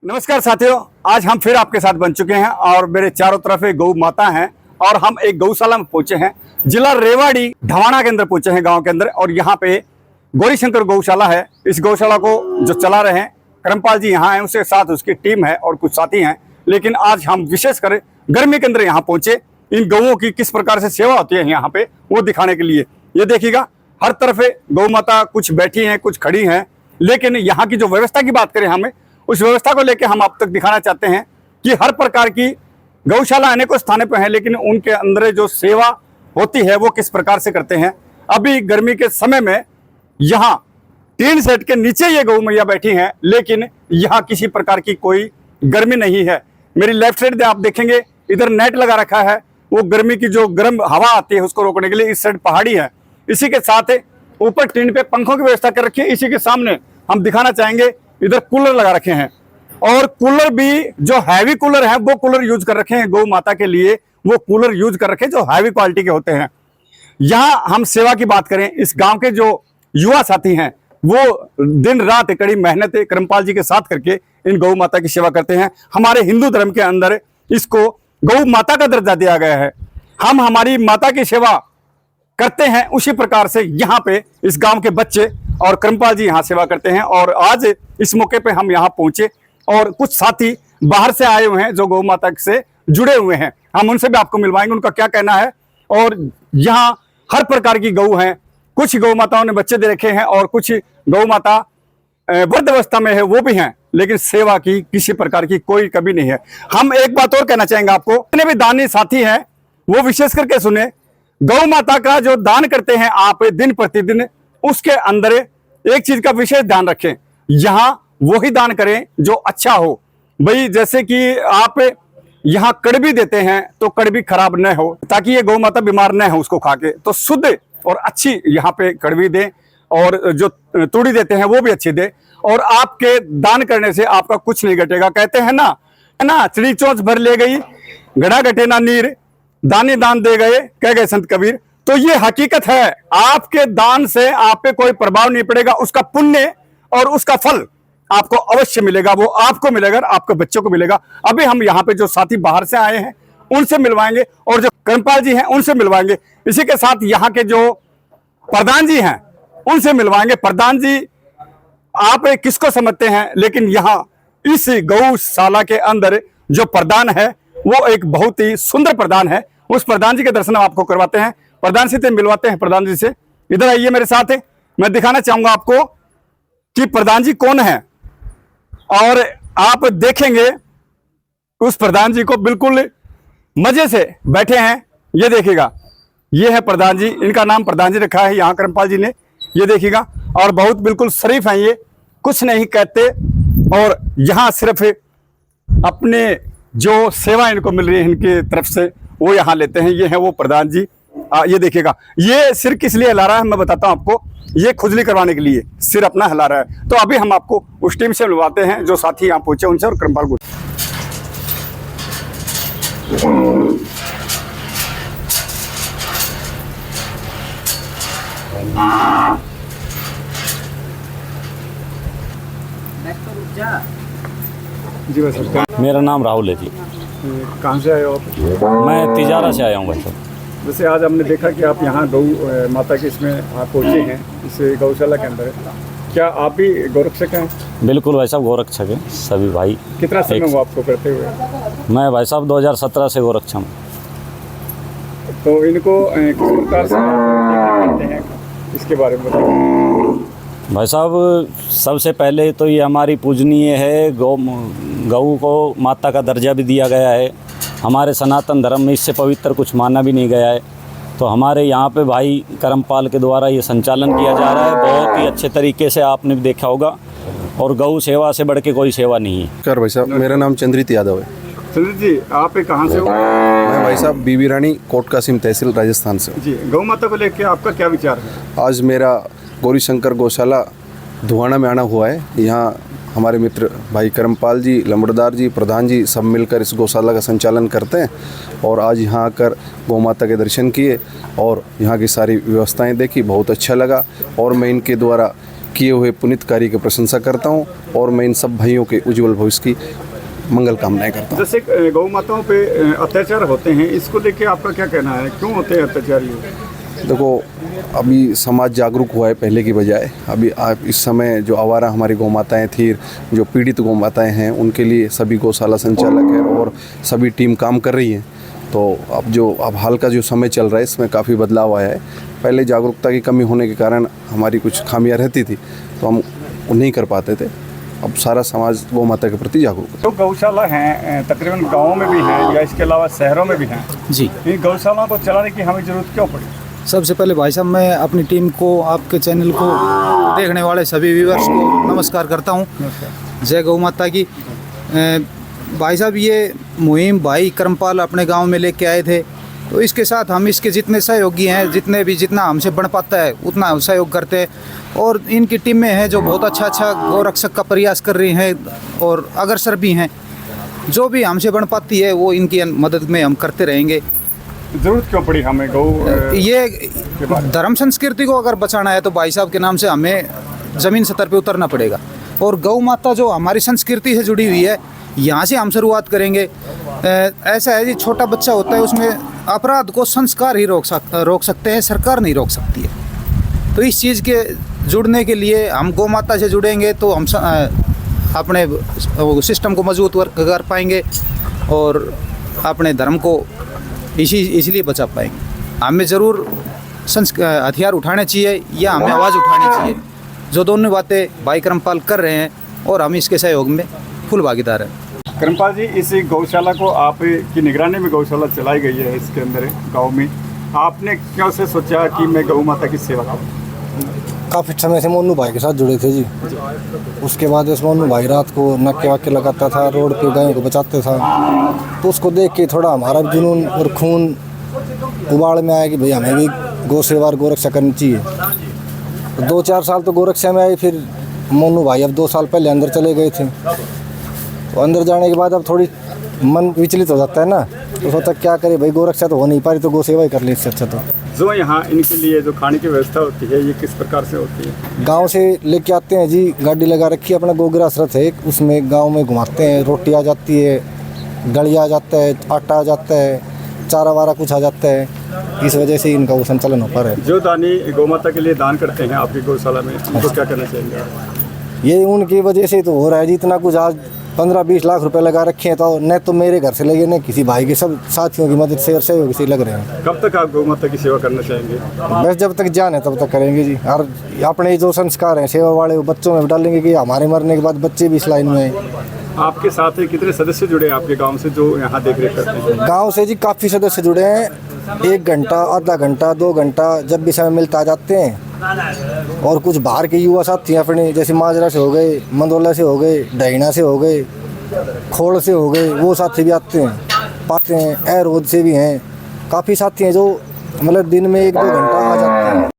नमस्कार साथियों, आज हम फिर आपके साथ बन चुके हैं और मेरे चारों तरफ एक गौ माता हैं और हम एक गौशाला में पहुंचे हैं। जिला रेवाड़ी ढवाणा के अंदर पहुंचे हैं, गांव के अंदर। और यहाँ पे गौरीशंकर गौशाला है। इस गौशाला को जो चला रहे हैं करमपाल जी यहाँ हैं, उसके साथ उसकी टीम है और कुछ साथी हैं। लेकिन आज हम विशेषकर गर्मी के अंदर यहाँ पहुंचे, इन गौओं की किस प्रकार से सेवा होती है यहाँ पे वो दिखाने के लिए। ये देखिएगा, हर तरफ गौ माता कुछ बैठी हैं, कुछ खड़ी हैं। लेकिन यहाँ की जो व्यवस्था की बात करें, हमें उस व्यवस्था को लेकर हम आप तक दिखाना चाहते हैं कि हर प्रकार की गौशाला अनेकों स्थानों पर है, लेकिन उनके अंदर जो सेवा होती है वो किस प्रकार से करते हैं। अभी गर्मी के समय में यहाँ टीन सेट के नीचे ये गौ मैया बैठी हैं, लेकिन यहाँ किसी प्रकार की कोई गर्मी नहीं है। मेरी लेफ्ट साइड आप देखेंगे, इधर नेट लगा रखा है, वो गर्मी की जो गर्म हवा आती है उसको रोकने के लिए। इस साइड पहाड़ी है, इसी के साथ ऊपर टीन पे पंखों की व्यवस्था कर रखी है। इसी के सामने हम दिखाना चाहेंगे, इधर कूलर लगा रखे हैं और कूलर भी जो हैवी कूलर है वो कूलर यूज कर रखे हैं गौ माता के लिए। वो कूलर यूज कर रखे हैं जो हैवी क्वालिटी के होते हैं। यहाँ हम सेवा की बात करें, इस गांव के जो युवा साथी हैं वो दिन रात कड़ी मेहनत करमपाल जी के साथ करके इन गौ माता की सेवा करते हैं। हमारे हिंदू धर्म के अंदर इसको गौ माता का दर्जा दिया गया है। हम हमारी माता की सेवा करते हैं, उसी प्रकार से यहाँ पे इस गांव के बच्चे और करमपाल जी यहाँ सेवा करते हैं। और आज इस मौके पे हम यहाँ पहुंचे और कुछ साथी बाहर से आए हुए हैं जो गौ माता से जुड़े हुए हैं। हम उनसे भी आपको मिलवाएंगे, उनका क्या कहना है। और यहाँ हर प्रकार की गौ हैं, कुछ गौ माताओं ने बच्चे दे रखे हैं और कुछ गौ माता वृद्धावस्था में है, वो भी हैं। लेकिन सेवा की किसी प्रकार की कोई कमी नहीं है। हम एक बात और कहना चाहेंगे आपको, जितने भी दानी साथी हैं वो विशेष करके सुने। गौ माता का जो दान करते हैं आप दिन प्रतिदिन, उसके अंदर एक चीज का विशेष ध्यान रखें, यहाँ वही दान करें जो अच्छा हो। भाई जैसे कि आप यहाँ कड़वी देते हैं तो कड़वी खराब न हो, ताकि ये गौ माता बीमार न हो उसको खा के। तो शुद्ध और अच्छी यहाँ पे कड़वी दें, और जो तूड़ी देते हैं वो भी अच्छी दे। और आपके दान करने से आपका कुछ नहीं घटेगा। कहते हैं ना, है ना, चिड़ी चोंच भर ले गई गड़ा घटे ना नीर, दानी दान दे गए कह गए संत कबीर। तो ये हकीकत है, आपके दान से आप पे कोई प्रभाव नहीं पड़ेगा। उसका पुण्य और उसका फल आपको अवश्य मिलेगा, वो आपको मिलेगा और आपके बच्चों को मिलेगा। अभी हम यहाँ पे जो साथी बाहर से आए हैं उनसे मिलवाएंगे और जो करमपाल जी हैं उनसे मिलवाएंगे। इसी के साथ यहाँ के जो प्रधान जी हैं उनसे मिलवाएंगे। प्रधान जी आप किसको समझते हैं, लेकिन यहाँ इस गौशाला के अंदर जो प्रधान है वो एक बहुत ही सुंदर प्रधान है। उस प्रधान जी के दर्शन आपको करवाते हैं, प्रधान से मिलवाते हैं। प्रधान जी से इधर आइए मेरे साथ, मैं दिखाना चाहूंगा आपको कि प्रधान जी कौन है। और आप देखेंगे उस प्रधान जी को, बिल्कुल मजे से बैठे हैं। ये देखिएगा, ये है प्रधान जी, इनका नाम प्रधान जी रखा है यहाँ करमपाल जी ने। ये देखिएगा, और बहुत बिल्कुल शरीफ हैं, ये कुछ नहीं कहते। और यहाँ सिर्फ अपने जो सेवा इनको मिल रही है इनकी तरफ से वो यहाँ लेते हैं। ये है वो प्रधान जी। ये देखिएगा, ये सिर किस लिए हिला रहा है मैं बताता हूँ आपको। ये खुजली करवाने के लिए सिर अपना हिला रहा है। तो अभी हम आपको उस टीम से मिलवाते हैं जो साथी यहाँ पहुंचे उनसे, और करमपाल को। जी भाई साहब, मेरा नाम राहुल है जी। कहाँ से आए हो आप? मैं तिजारा से आया हूँ भाई साहब। वैसे आज हमने देखा कि आप यहाँ गौ माता के इसमें आप पहुँचे हैं, इस गौशाला के अंदर। क्या आप भी गौरक्षक हैं? बिल्कुल भाई साहब, गोरक्षक है सभी भाई। कितना समय हुआ आपको करते हुए? मैं भाई साहब 2017 से गोरक्षक हूँ। तो इनको किस प्रकार से करते हैं, इसके बारे में बताइए। भाई साहब, सबसे पहले तो ये हमारी पूजनीय है। गऊ को माता का दर्जा भी दिया गया है। हमारे सनातन धर्म में इससे पवित्र कुछ माना भी नहीं गया है। तो हमारे यहाँ पे भाई करमपाल के द्वारा ये संचालन किया जा रहा है, बहुत ही अच्छे तरीके से, आपने भी देखा होगा। और गऊ सेवा से बढ़ के कोई सेवा नहीं है। कर भाई साहब, मेरा नाम चंद्रित यादव है। चंद्रित जी, आप कहाँ से हो? मैं भाई साहब बीबी रानी कोट कासिम तहसील राजस्थान से। जी, गौ माता को लेकर आपका क्या विचार है? आज मेरा गौरीशंकर गौशाला धुआना में आना हुआ है। यहाँ हमारे मित्र भाई करमपाल जी, लंबड़दार जी, प्रधान जी सब मिलकर इस गौशाला का संचालन करते हैं। और आज यहाँ आकर गौ माता के दर्शन किए और यहाँ की सारी व्यवस्थाएं देखी, बहुत अच्छा लगा। और मैं इनके द्वारा किए हुए पुनीत कार्य की प्रशंसा करता हूँ और मैं इन सब भाइयों के उज्जवल भविष्य की मंगल कामनाएं करता हूँ। जैसे गौ माताओं पे अत्याचार होते हैं, इसको लेके आपका क्या कहना है, क्यों होते हैं अत्याचार ये? देखो, अभी समाज जागरूक हुआ है पहले की बजाय। अभी आप इस समय जो आवारा हमारी गौ माताएँ थी, जो पीड़ित गौ माताएँ हैं, उनके लिए सभी गौशाला संचालक है और सभी टीम काम कर रही है। तो अब हाल का जो समय चल रहा है इसमें काफ़ी बदलाव आया है। पहले जागरूकता की कमी होने के कारण हमारी कुछ खामियां रहती थी, तो हम नहीं कर पाते थे। अब सारा समाज गौ माता के प्रति जागरूक है। तो गौशाला हैं तकरीबन गाँवों में भी हैं या इसके अलावा शहरों में भी हैं जी। इन गौशालाओं को चलाने की हमें ज़रूरत क्यों पड़ी? सबसे पहले भाई साहब, मैं अपनी टीम को, आपके चैनल को देखने वाले सभी व्यूअर्स को नमस्कार करता हूँ। जय गौ माता की। भाई साहब, ये मुहिम भाई करमपाल अपने गांव में लेके आए थे, तो इसके साथ हम इसके जितने सहयोगी हैं, जितना हमसे बन पाता है उतना हम सहयोग करते हैं। और इनकी टीमें हैं जो बहुत अच्छा गौरक्षक का प्रयास कर रही हैं और अग्रसर भी हैं। जो भी हमसे बन पाती है वो इनकी मदद में हम करते रहेंगे। ज़रूरत क्यों पड़ी हमें गौ ये धर्म संस्कृति को अगर बचाना है तो भाई साहब के नाम से हमें ज़मीन सतर पे उतरना पड़ेगा। और गौ माता जो हमारी संस्कृति से जुड़ी हुई है, यहाँ से हम शुरुआत करेंगे। ऐसा है जी, छोटा बच्चा होता है, उसमें अपराध को संस्कार ही रोक सकते हैं, सरकार नहीं रोक सकती है। तो इस चीज़ के जुड़ने के लिए हम गौ माता से जुड़ेंगे तो हम अपने सिस्टम को मजबूत कर पाएंगे और अपने धर्म को इसलिए बचा पाएंगे। हमें ज़रूर हथियार उठाने चाहिए या हमें आवाज़ उठानी चाहिए, जो दोनों बातें भाई करमपाल कर रहे हैं और हम इसके सहयोग में फुल भागीदार हैं। करमपाल जी, इस गौशाला को आपकी निगरानी में गौशाला चलाई गई है, इसके अंदर गांव में आपने क्यों से सोचा कि मैं गौ माता की सेवा करूं? काफ़ी समय से मोनू भाई के साथ जुड़े थे जी। उसके बाद इस मोनू भाई रात को नक्के वाक्के लगाता था, रोड पे गायों को बचाते था, तो उसको देख के थोड़ा हमारा जुनून और खून उबाल में आया कि भाई हमें भी गौ सेवा और गोरक्षा करनी चाहिए। तो 2-4 साल तो गोरक्षा में आए। फिर मोनू भाई अब 2 साल पहले अंदर चले गए थे, तो अंदर जाने के बाद अब थोड़ी मन विचलित हो जाता है ना, तो सोचा क्या करे भाई, गोरक्षा तो हो नहीं पा रही, तो गौ सेवा ही कर ले इससे अच्छा। तो जो यहाँ इनके लिए जो खाने की व्यवस्था होती है ये किस प्रकार से होती है? गांव से लेके आते हैं जी, गाड़ी लगा रखी है, अपना गोग्रास रथ है, उसमें गांव में घुमाते हैं। रोटी आ जाती है, गली आ जाता है, आटा आ जाता है, चारा वारा कुछ आ जाता है। इस वजह से इनका वो संचालन हो पा रहा है। जो दानी गौ माता के लिए दान करते हैं आपकी गौशाला में, उनको क्या करना चाहिए? ये उनकी वजह से तो हो रहा है जी। इतना कुछ आज 15-20 लाख रुपए लगा रखे हैं, तो न तो मेरे घर से लगे न किसी भाई के, सब साथियों की मदद से और सहयोग से लग रहे हैं। कब तक आप गौ माता की सेवा करना चाहेंगे? बस जब तक जान है तब तक करेंगे जी। और अपने जो संस्कार हैं सेवा वाले, वो बच्चों में डालेंगे कि हमारे मरने के बाद बच्चे भी इस लाइन में हैं। आपके साथ कितने सदस्य जुड़े हैं आपके गांव से जो यहाँ देख रेख करते हैं? गांव से जी काफ़ी सदस्य जुड़े हैं। 1 घंटा, आधा घंटा, 2 घंटा जब भी समय मिलता आ जाते हैं। और कुछ बाहर के युवा साथी अपने, जैसे माजरा से हो गए, मंदोला से हो गए, डैना से हो गए, खोड़ से हो गए, वो साथी भी आते हैं, पाते हैं। एरोद से भी हैं, काफ़ी साथी हैं जो मतलब दिन में 1-2 घंटा